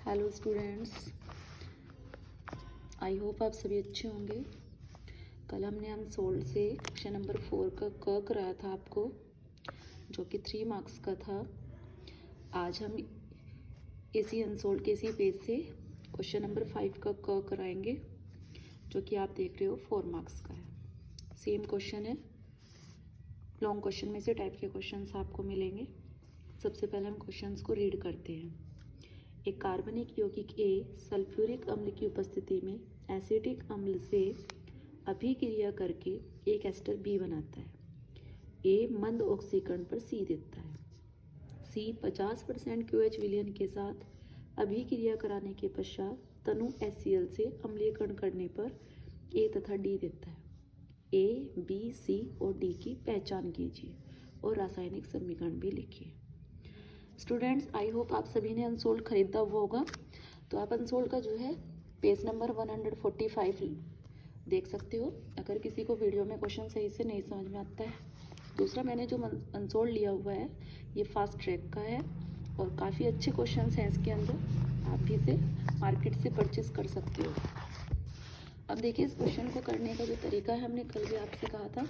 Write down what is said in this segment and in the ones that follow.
Hello students, I hope आप सभी अच्छे होंगे। कल हमने अनसोल्ड से क्वेश्चन नंबर 4 का क कराया था आपको, जो कि 3 मार्क्स का था। आज हम इसी अनसोल्ड के इसी पेज से क्वेश्चन नंबर 5 का क कराएंगे, जो कि आप देख रहे हो 4 मार्क्स का है। सेम क्वेश्चन है, लॉन्ग क्वेश्चन में से टाइप के क्वेश्चंस आपको मिलेंगे। सबसे पहले हम क्वेश्चंस को रीड करते हैं। एक कार्बनिक यौगिक A सल्फ्यूरिक अम्ल की उपस्थिति में एसिटिक अम्ल से अभिक्रिया करके एक एस्टर B बनाता है। A मंद ऑक्सीकरण पर C देता है। C 50% QH विलयन के साथ अभिक्रिया कराने के पश्चात तनु HCl से अम्लीकरण करने पर A तथा D देता है। A, B, C और D की पहचान कीजिए और रासायनिक समीकरण भी लिखिए। स्टूडेंट्स, आई होप आप सभी ने अनसोल्ड खरीदा हुआ होगा। तो आप अनसोल्ड का जो है पेज नंबर 145 देख सकते हो, अगर किसी को वीडियो में क्वेश्चन सही से नहीं समझ में आता है। दूसरा, मैंने जो अनसोल्ड लिया हुआ है ये फास्ट ट्रैक का है और काफ़ी अच्छे क्वेश्चंस हैं इसके अंदर। आप भी इसे मार्केट से परचेस कर सकते हो। अब देखिए, इस क्वेश्चन को करने का जो तरीका है, हमने कल भी आपसे कहा था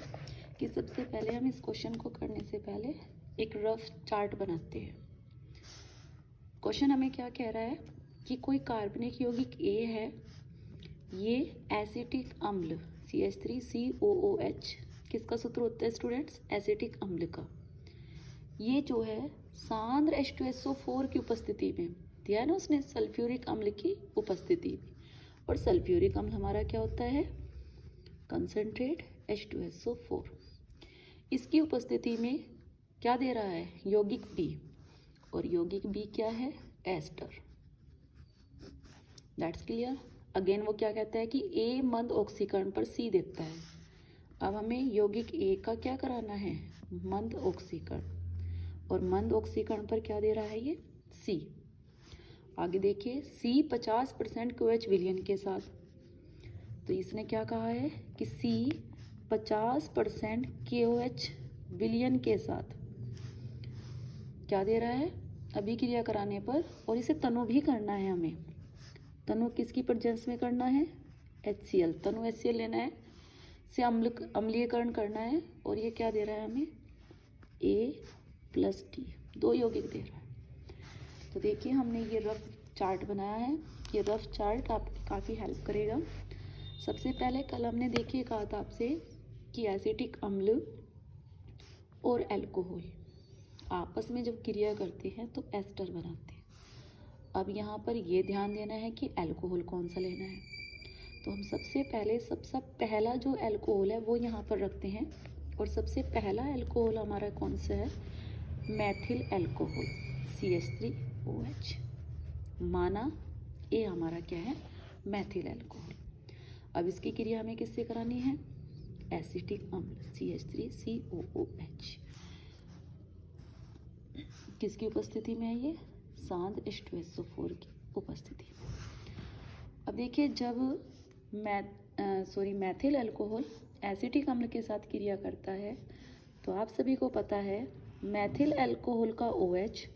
कि सबसे पहले हम इस क्वेश्चन को करने से पहले एक रफ चार्ट बनाते हैं। क्वेश्चन हमें क्या कह रहा है कि कोई कार्बनिक यौगिक A है, ये एसिटिक अम्ल CH3COOH, किसका सूत्र होता है स्टूडेंट्स? एसिटिक अम्ल का। ये जो है सांद्र H2SO4 की उपस्थिति में दिया है ना उसने, सल्फ्यूरिक अम्ल की उपस्थिति में। और सल्फ्यूरिक अम्ल हमारा क्या होता है? Concentrate H2SO4। इसकी उपस्थिति में क्या दे रहा है? यौगिक B, और यौगिक B क्या है? एस्टर। That's clear. अगेन वो क्या कहता है कि A मंद ऑक्सीकरण पर C देता है। अब हमें यौगिक A का क्या कराना है? मंद ऑक्सीकरण, और मंद ऑक्सीकरण पर क्या दे रहा है ये? C। आगे देखिए, C 50% QH विलयन के साथ, तो इसने क्या कहा है कि C 50% KOH विलयन के साथ क्या दे रहा है? अभिक्रिया कराने पर, और इसे तनु भी करना है हमें। तनु किसकी प्रेजेंस में करना है? HCl, तनु HCl लेना है, से अम्लीकरण करना है। और ये क्या दे रहा है हमें? A+T, 2 यौगिक दे रहा है। तो देखिए, हमने ये रफ चार्ट बनाया है। ये रफ चार्ट आपकी काफ़ी हेल्प करेगा। सबसे पहले कल हमने देखिए कहा था आपसे कि एसिटिक अम्ल और अल्कोहल आपस में जब क्रिया करते हैं तो एस्टर बनाते हैं। अब यहाँ पर ये ध्यान देना है कि अल्कोहल कौन सा लेना है। तो हम सबसे पहला जो अल्कोहल है वो यहाँ पर रखते हैं, और सबसे पहला अल्कोहल हमारा कौन सा है? Maithil alcohol CH3OH। माना ये हमारा क्या है? मैथिल अल्कोहल। अब इसकी क्रिया हमें किससे करानी है? एसिटिक अम्ल CH3COOH। किसकी उपस्थिति में है ये? सांद्र H2SO4 की उपस्थिति में। अब देखिए, जब मैथिल अल्कोहल एसिटिक अम्ल के साथ क्रिया करता है तो आप सभी को पता है मैथिल अल्कोहल का OH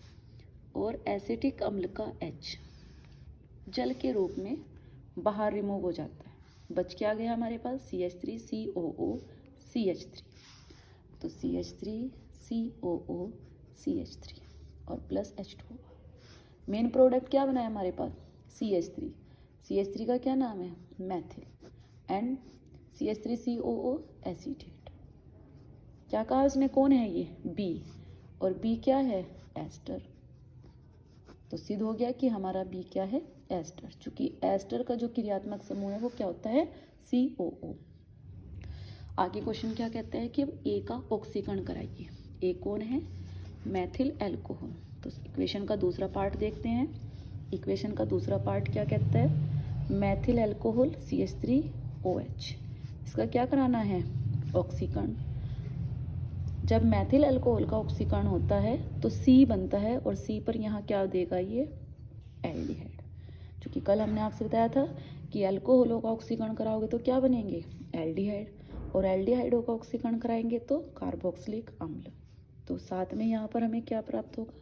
और एसिटिक अम्ल का H जल के रूप में बाहर रिमूव हो जाता है। बच क्या गया हमारे पास? CH3COOCH3। तो CH3COOCH3 और प्लस H2O। मेन प्रोडक्ट क्या बना है हमारे पास? CH3। CH3 का क्या नाम है? मैथिल। And CH3COO acetate. क्या कहा उसने? कौन है ये? B। और B क्या है? एस्टर। तो सिद्ध हो गया कि हमारा B क्या है? एस्टर। चूंकि एस्टर का जो क्रियात्मक समूह है वो क्या होता है? COO। आगे क्वेश्चन क्या कहता है कि अब A का ऑक्सीकरण कराइए। A कौन है? मैथिल अल्कोहल। तो इक्वेशन का दूसरा पार्ट देखते हैं। इक्वेशन का दूसरा पार्ट क्या कहता है? मैथिल अल्कोहल CH3OH, इसका क्या कराना है? ऑक्सीकरण। जब मैथिल अल्कोहल का ऑक्सीकरण होता है तो C बनता है, और C पर यहाँ क्या देगा? ये एल्डिहाइड। क्योंकि कल हमने आपसे बताया था कि अल्कोहलों का ऑक्सीकरण कराओगे तो क्या बनेंगे? एल्डिहाइड, और एल्डिहाइडों का ऑक्सीकरण कराएंगे तो कार्बोक्सिलिक अम्ल। तो साथ में यहाँ पर हमें क्या प्राप्त होगा?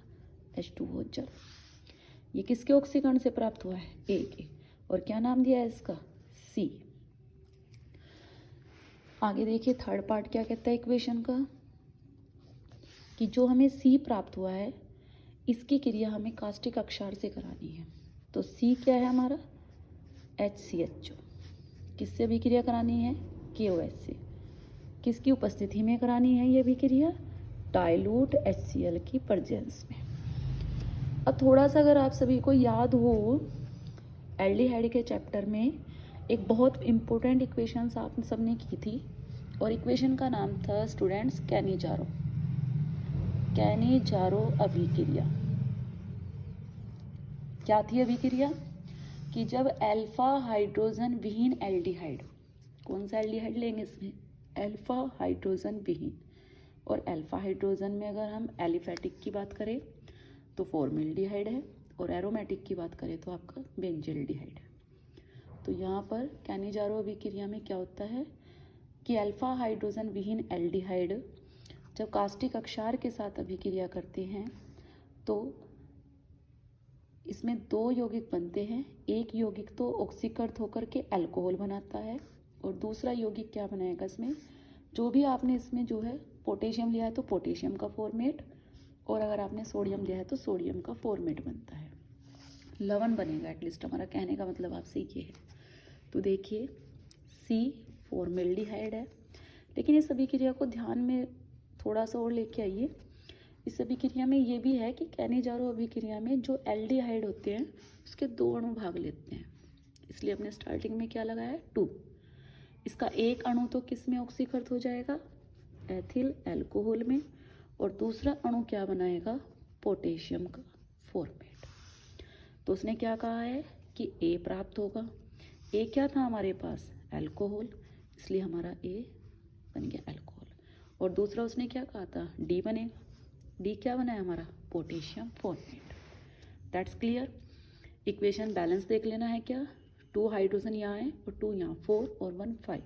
H2O जल। ये किसके ऑक्सीकरण से प्राप्त हुआ है? ए के। और क्या नाम दिया है इसका? सी। आगे देखिए थर्ड पार्ट क्या कहता है इक्वेशन का, कि जो हमें सी प्राप्त हुआ है इसकी क्रिया हमें कास्टिक अक्षार से करानी है। तो सी क्या है हमारा? HCHO। किससे अभिक्रिया करानी है? KOH से। किसकी उपस्थिति में करानी है ये अभिक्रिया? डाइल्यूट HCl की प्रेजेंस में। अब थोड़ा सा अगर आप सभी को याद हो, एल्डिहाइड के चैप्टर में एक बहुत इम्पोर्टेंट इक्वेशंस आप सबने की थी और इक्वेशन का नाम था स्टूडेंट्स कैनिजारो अभिक्रिया। क्या थी अभिक्रिया? कि जब अल्फा हाइड्रोजन विहीन एल्डिहाइड, कौन सा एल्डिहाइड लेंगे इसमें? अल्फा हाइड्रोजन विहीन। और अल्फा हाइड्रोजन में अगर हम एलिफेटिक की बात करें तो फॉर्मेल्डिहाइड है, और एरोमेटिक की बात करें तो आपका बेंजल्डिहाइड है। तो यहाँ पर कैनिजारो अभिक्रिया में क्या होता है कि अल्फा हाइड्रोजन विहीन एल्डिहाइड जब कास्टिक अक्षार के साथ अभिक्रिया करते हैं तो इसमें दो यौगिक बनते हैं। एक यौगिक तो ऑक्सीकृत होकर के अल्कोहल बनाता है और दूसरा यौगिक क्या बनाएगा इसमें? जो भी आपने इसमें जो है पोटेशियम लिया है तो पोटेशियम का फॉर्मेट, और अगर आपने सोडियम लिया है तो सोडियम का फॉर्मेट बनता है, लवण बनेगा। एटलीस्ट हमारा कहने का मतलब आपसे ये है। तो देखिए सी फॉर्मेल्डिहाइड है, लेकिन इस अभिक्रिया को ध्यान में थोड़ा सा और लेके आइए। इस अभिक्रिया में ये भी है कि कैनिजारो अभिक्रिया में जो एल्डिहाइड होते हैं उसके दो अणु भाग लेते हैं, इसलिए हमने स्टार्टिंग में क्या लगाया? 2। इसका एक अणु तो किस में ऑक्सीकृत हो जाएगा? एथिल अल्कोहल में, और दूसरा अणु क्या बनाएगा? पोटेशियम का फॉर्मेट। तो उसने क्या कहा है कि ए प्राप्त होगा। ए क्या था हमारे पास? अल्कोहल, इसलिए हमारा ए बन गया अल्कोहल। और दूसरा उसने क्या कहा था? डी बनेगा। डी क्या बना है हमारा? Potassium format. That's clear. Equation balance देख लेना है क्या? 2 हाइड्रोजन यहाँ है और 2 यहाँ, 4 और 1 5।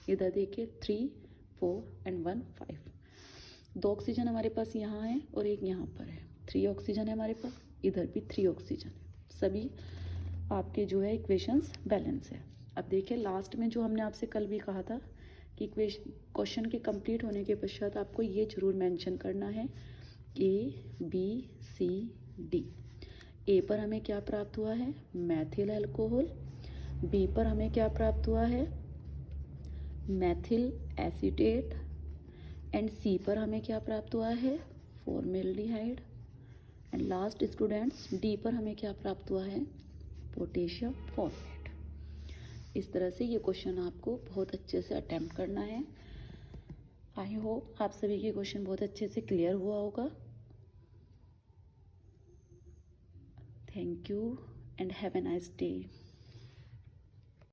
इधर देखिए 3 4 एंड 1 5। 2 ऑक्सीजन हमारे पास यहाँ है और एक यहाँ पर है। 3 ऑक्सीजन है हमारे पास, इधर भी 3 ऑक्सीजन है। सभी आपके जो है इक्वेशंस बैलेंस है। अब देखिए लास्ट में जो हमने आपसे कल भी कहा था कि क्वेश्चन के कंप्लीट होने के पश्चात आपको ये जरूर मेंशन करना है ABCD। ए पर हमें क्या प्राप्त हुआ है? मैथिल अल्कोहल। बी पर हमें क्या प्राप्त हुआ है? मैथिल एसीटेट। एंड सी पर हमें क्या प्राप्त हुआ है? Formaldehyde. And last students D पर हमें क्या प्राप्त हुआ है? Potassium format. इस तरह से ये क्वेश्चन आपको बहुत अच्छे से अटेम्प्ट करना है। आई होप आप सभी के क्वेश्चन बहुत अच्छे से क्लियर हुआ होगा। Thank you and have a nice day.